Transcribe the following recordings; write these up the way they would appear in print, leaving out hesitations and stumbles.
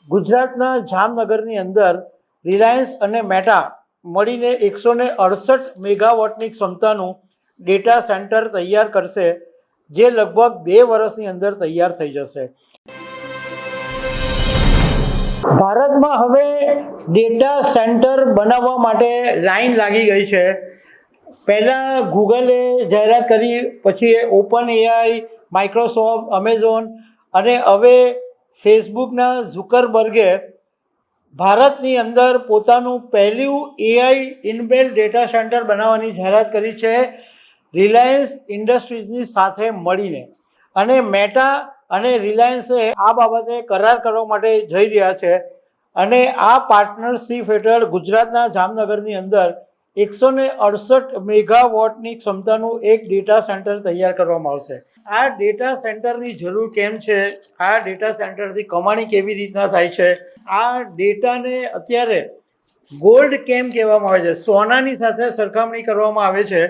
ગુજરાતના જામનગરની અંદર રિલાયન્સ અને મેટા મળીને 168 મેગાવોટની ક્ષમતાનું ડેટા સેન્ટર તૈયાર કરશે, જે લગભગ 2 વર્ષની અંદર તૈયાર થઈ જશે. ભારતમાં હવે ડેટા સેન્ટર બનાવવા માટે લાઈન લાગી ગઈ છે. પહેલાં ગૂગલે જાહેરાત કરી, પછી ઓપન એઆઈ, માઇક્રોસોફ્ટ, અમેઝોન અને હવે ફેસબુકના ઝુકરબર્ગે ભારતની અંદર પોતાનું પહેલું એઆઈ ઇનબિલ્ટ ડેટા સેન્ટર બનાવવાની જાહેરાત કરી છે, રિલાયન્સ ઇન્ડસ્ટ્રીઝની સાથે મળીને. અને મેટા અને રિલાયન્સે આ બાબતે કરાર કરવા માટે જઈ રહ્યા છે. અને આ પાર્ટનરશિપ હેઠળ ગુજરાતના જામનગરની અંદર 168 મેગાવોટની ક્ષમતાનું એક ડેટા સેન્ટર તૈયાર કરવામાં આવશે. આ ડેટા સેન્ટરની જરૂર કેમ છે? આ ડેટા સેન્ટરથી કમાણી કેવી રીતના થાય છે? આ ડેટાને અત્યારે ગોલ્ડ કેમ કહેવામાં આવે છે, સોનાની સાથે સરખામણી કરવામાં આવે છે.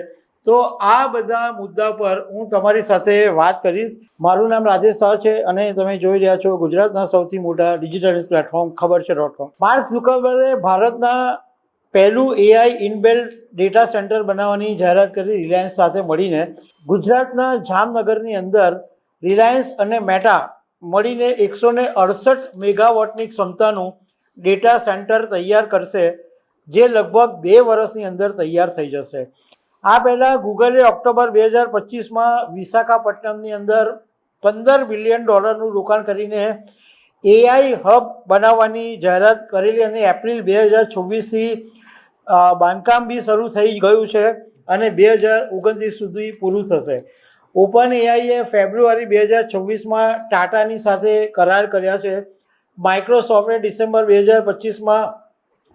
તો આ બધા મુદ્દા પર હું તમારી સાથે વાત કરીશ. મારું નામ રાજેશ શાહ છે અને તમે જોઈ રહ્યા છો ગુજરાતના સૌથી મોટા ડિજિટલ પ્લેટફોર્મ ખબર છે.com. માર્ક ઝુકરબર્ગે ભારતના પહેલું એઆઈ ઇનબિલ્ટ ડેટા સેન્ટર બનાવવાની જાહેરાત કરી રિલાયન્સ સાથે મળીને. ગુજરાતના જામનગરની અંદર રિલાયન્સ અને મેટા મળીને 168 મેગાવોટની ક્ષમતાનું ડેટા સેન્ટર તૈયાર કરશે, જે લગભગ 2 વર્ષની અંદર તૈયાર થઈ જશે. આ પહેલાં ગૂગલે ઓક્ટોબર 2025માં વિશાખાપટ્ટનમની અંદર $15 બિલિયન રોકાણ કરીને એઆઈ હબ બનાવવાની જાહેરાત કરેલી અને એપ્રિલ 2026થી બાંધકામ બી શરૂ થઈ ગયું છે અને 2029 સુધી પૂરું થશે. ઓપન એઆઈએ ફેબ્રુઆરી 2026માં ટાટાની સાથે કરાર કર્યા છે. માઇક્રોસોફ્ટે ડિસેમ્બર 2025માં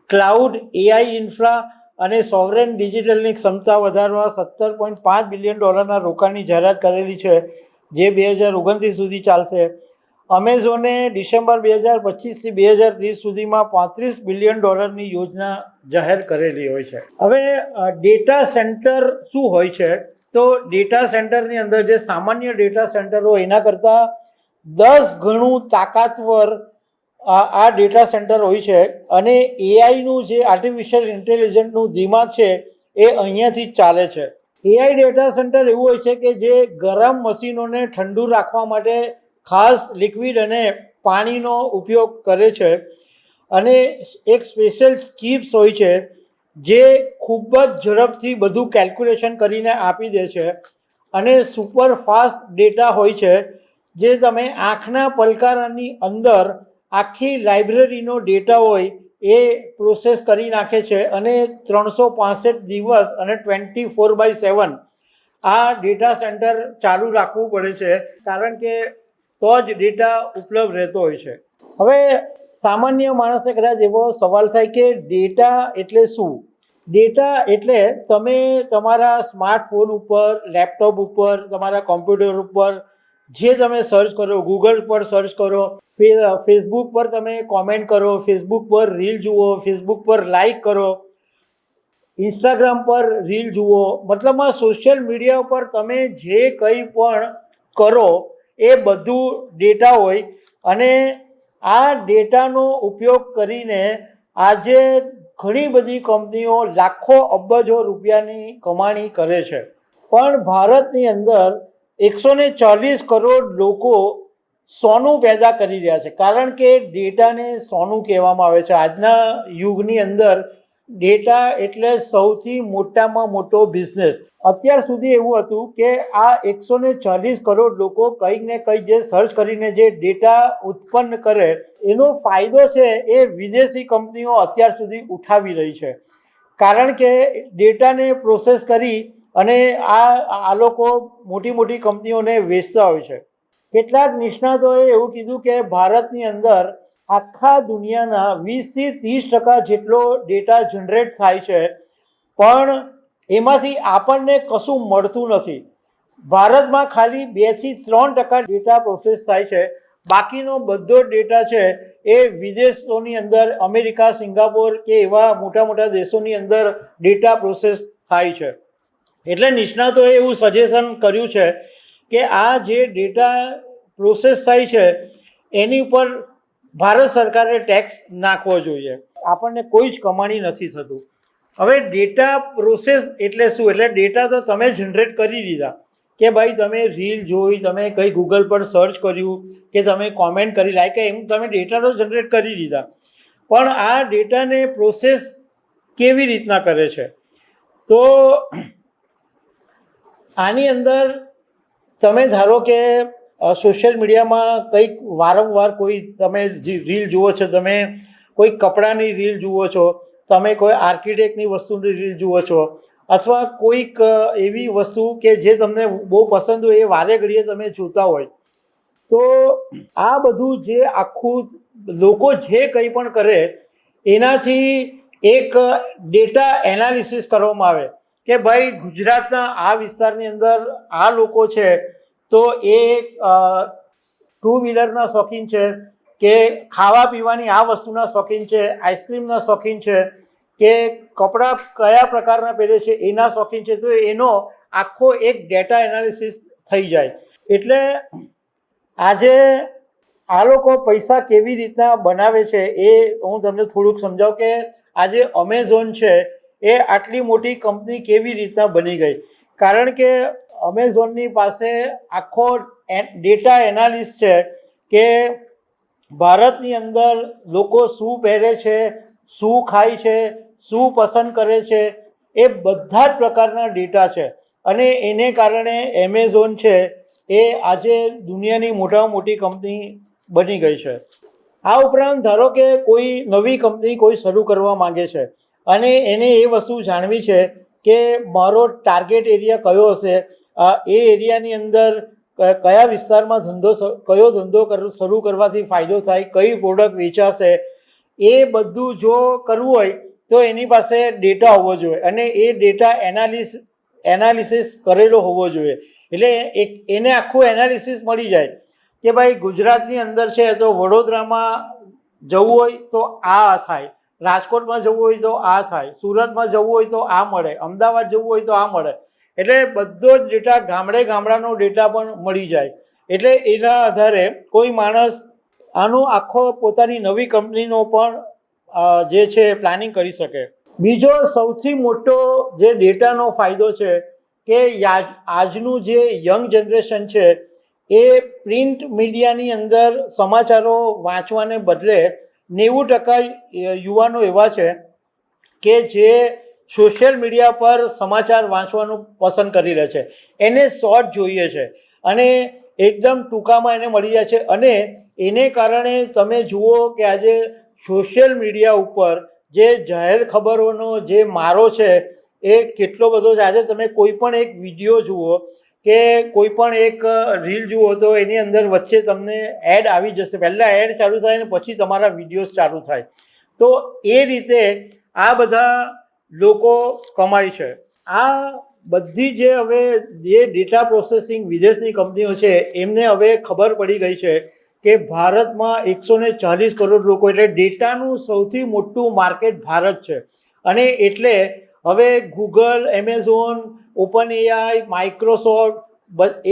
ક્લાઉડ, એઆઈ ઇન્ફ્રા અને સોવરેન ડિજિટલની ક્ષમતા વધારવા $17.5 બિલિયન રોકાણની જાહેરાત કરેલી છે, જે 2029 સુધી ચાલશે. અમેઝોને ડિસેમ્બર 2025થી 2030 સુધીમાં $35 બિલિયન યોજના જાહેર કરેલી હોય છે. હવે ડેટા સેન્ટર શું હોય છે? તો ડેટા સેન્ટરની અંદર જે સામાન્ય ડેટા સેન્ટર હોય એના કરતાં 10 ગણું તાકાતવર આ ડેટા સેન્ટર હોય છે. અને એઆઈનું જે આર્ટિફિશિયલ ઇન્ટેલિજન્સનું દિમાગ છે એ અહીંયાથી જ ચાલે છે. એઆઈ ડેટા સેન્ટર એવું હોય છે કે જે ગરમ મશીનોને ઠંડુ રાખવા માટે ખાસ લિક્વિડ અને પાણીનો ઉપયોગ કરે છે. અને એક સ્પેશિયલ ચિપ્સ હોય છે જે ખૂબ જ ઝડપથી બધું કેલ્ક્યુલેશન કરીને આપી દે છે. અને સુપર ફાસ્ટ ડેટા હોય છે જે તમે આંખના પલકારાની અંદર આખી લાઇબ્રેરીનો ડેટા હોય એ પ્રોસેસ કરી નાખે છે. અને 365 દિવસ અને 24/7 આ ડેટા સેન્ટર ચાલુ રાખવું પડે છે, કારણ કે તો જ ડેટા ઉપલબ્ધ રહેતો હોય છે. હવે સામાન્ય માણસે કદાચ એવો સવાલ થાય કે ડેટા એટલે શું? ડેટા એટલે તમે તમારા સ્માર્ટફોન ઉપર, લેપટોપ ઉપર, તમારા કોમ્પ્યુટર ઉપર જે તમે સર્ચ કરો, ગૂગલ પર સર્ચ કરો, ફેસબુક પર તમે કોમેન્ટ કરો, ફેસબુક પર રીલ જુઓ, ફેસબુક પર લાઈક કરો, ઇન્સ્ટાગ્રામ પર રીલ જુઓ, મતલબમાં સોશિયલ મીડિયા ઉપર તમે જે કંઈ પણ કરો એ બધું ડેટા હોય. અને આ ડેટાનો ઉપયોગ કરીને આજે ઘણી બધી કંપનીઓ લાખો અબજો રૂપિયાની કમાણી કરે છે. પણ ભારતની અંદર 140 કરોડ લોકો સોનું પેદા કરી રહ્યા છે, કારણ કે ડેટાને સોનું કહેવામાં આવે છે. આજના યુગની અંદર ડેટા એટલે સૌથી મોટામાં મોટો બિઝનેસ. અત્યાર સુધી એવું હતું કે આ 140 કરોડ લોકો કંઈક ને કંઈક જે સર્ચ કરીને જે ડેટા ઉત્પન્ન કરે એનો ફાયદો છે એ વિદેશી કંપનીઓ અત્યાર સુધી ઉઠાવી રહી છે, કારણ કે ડેટાને પ્રોસેસ કરી અને આ લોકો મોટી મોટી કંપનીઓને વેચતા હોય છે. કેટલાક નિષ્ણાતોએ એવું કીધું કે ભારતની અંદર આખા દુનિયાના 20થી 30% જેટલો ડેટા જનરેટ થાય છે, પણ એમાંથી આપણને કશું મળતું નથી. ભારતમાં ખાલી 2થી 3% ડેટા પ્રોસેસ થાય છે. બાકીનો બધો ડેટા છે એ વિદેશોની અંદર, અમેરિકા, સિંગાપોર કે એવા મોટા મોટા દેશોની અંદર ડેટા પ્રોસેસ થાય છે. એટલે નિષ્ણાતોએ એવું સજેશન કર્યું છે કે આ જે ડેટા પ્રોસેસ થાય છે એની ઉપર ભારત સરકારે ટેક્સ નાખવો જોઈએ. આપણને કોઈ જ કમાણી નથી થતું. હવે ડેટા પ્રોસેસ એટલે શું? એટલે ડેટા તો તમે જનરેટ કરી દીધા કે ભાઈ તમે રીલ જોઈ, તમે કંઈ ગૂગલ પર સર્ચ કર્યું કે તમે કોમેન્ટ કરી, લાઈક એમ તમે ડેટા તો જનરેટ કરી દીધા. પણ આ ડેટાને પ્રોસેસ કેવી રીતના કરે છે? તો આની અંદર તમે ધારો કે સોશિયલ મીડિયામાં કંઈક વારંવાર કોઈ તમે રીલ જુઓ છો, તમે કોઈ કપડાની રીલ જુઓ છો, તમે કોઈ આર્કિટેક્ટની વસ્તુની રીલ જુઓ છો, અથવા કોઈક એવી વસ્તુ કે જે તમને બહુ પસંદ હોય એ વારે ઘડીએ તમે જોતા હોય, તો આ બધું જે આખું લોકો જે કંઈ પણ કરે એનાથી એક ડેટા એનાલિસિસ કરવામાં આવે કે ભાઈ ગુજરાતના આ વિસ્તારની અંદર આ લોકો છે તો એ ટુ વ્હીલરના શોખીન છે, કે ખાવા પીવાની આ વસ્તુના શોખીન છે, આઈસ્ક્રીમના શોખીન છે, કે કપડાં કયા પ્રકારના પહેરે છે એના શોખીન છે. તો એનો આખો એક ડેટા એનાલિસિસ થઈ જાય. એટલે આજે આ લોકો પૈસા કેવી રીતના બનાવે છે એ હું તમને થોડુંક સમજાવું કે આજે અમેઝોન છે એ આટલી મોટી કંપની કેવી રીતના બની ગઈ. કારણ કે અમેઝોનની પાસે આખો ડેટા એનાલિસ્ટ છે કે ભારતની અંદર લોકો શું પહેરે છે, શું ખાય છે, શું પસંદ કરે છે, એ બધા જ પ્રકારના ડેટા છે. અને એને કારણે એમેઝોન છે એ આજે દુનિયાની મોટામાં મોટી કંપની બની ગઈ છે. આ ઉપરાંત ધારો કે કોઈ નવી કંપની કોઈ શરૂ કરવા માગે છે અને એને એ વસ્તુ જાણવી છે કે મારો ટાર્ગેટ એરિયા કયો હશે, એ એરિયાની અંદર કયા વિસ્તારમાં કયો ધંધો શરૂ કરવાથી ફાયદો થાય, કઈ પ્રોડક્ટ વેચાશે, એ બધું જો કરવું હોય તો એની પાસે ડેટા હોવો જોઈએ અને એ ડેટા એનાલિસિસ કરેલો હોવો જોઈએ. એટલે એને આખું એનાલિસિસ મળી જાય કે ભાઈ ગુજરાતની અંદર છે તો વડોદરામાં જવું હોય તો આ થાય, રાજકોટમાં જવું હોય તો આ થાય, સુરતમાં જવું હોય તો આ મળે, અમદાવાદ જવું હોય તો આ મળે. એટલે બધો જ ડેટા ગામડાનો ડેટા પણ મળી જાય. એટલે એના આધારે કોઈ માણસ આનો આખો પોતાની નવી કંપનીનો પણ જે છે પ્લાનિંગ કરી શકે. બીજો સૌથી મોટો જે ડેટાનો ફાયદો છે કે આજનું જે યંગ જનરેશન છે એ પ્રિન્ટ મીડિયાની અંદર સમાચારો વાંચવાને બદલે 90% યુવાનો એવા છે કે જે સોશિયલ મીડિયા પર સમાચાર વાંચવાનું પસંદ કરી રહે છે. એને શોર્ટ જોઈએ છે અને એકદમ ટૂંકામાં એને મળી જાય છે. અને એને કારણે તમે જુઓ કે આજે સોશિયલ મીડિયા ઉપર જે જાહેર ખબરોનો જે મારો છે એ કેટલો બધો છે. આજે તમે કોઈ પણ એક વિડીયો જુઓ કે કોઈ પણ એક રીલ જુઓ તો એની અંદર વચ્ચે તમને એડ આવી જશે. પહેલાં એડ ચાલુ થાય ને પછી તમારા વિડીયોઝ ચાલુ થાય. તો એ રીતે આ બધા લોકો કમાય છે. આ બધી જે હવે જે ડેટા પ્રોસેસિંગ વિદેશની કંપનીઓ છે એમને હવે ખબર પડી ગઈ છે કે ભારતમાં 140 કરોડ લોકો, એટલે ડેટાનું સૌથી મોટું માર્કેટ ભારત છે. અને એટલે હવે Google, Amazon, OpenAI, Microsoft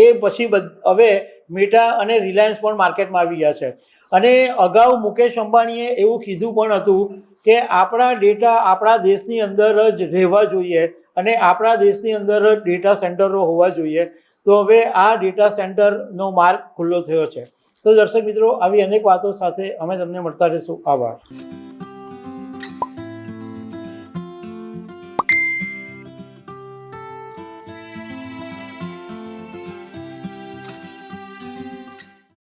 એ પછી હવે મેટા અને રિલાયન્સ પણ માર્કેટમાં આવી ગયા છે. અને અગાઉ મુકેશ અંબાણીએ એવું કીધું પણ હતું કે આપણા ડેટા આપણા દેશની અંદર જ રહેવા જોઈએ અને આપણા દેશની અંદર જ ડેટા સેન્ટરો હોવા જોઈએ. તો હવે આ ડેટા સેન્ટરનો માર્ગ ખુલ્લો થયો છે. તો દર્શક મિત્રો, આવી અનેક વાતો સાથે અમે તમને મળતા રહીશું. આભાર.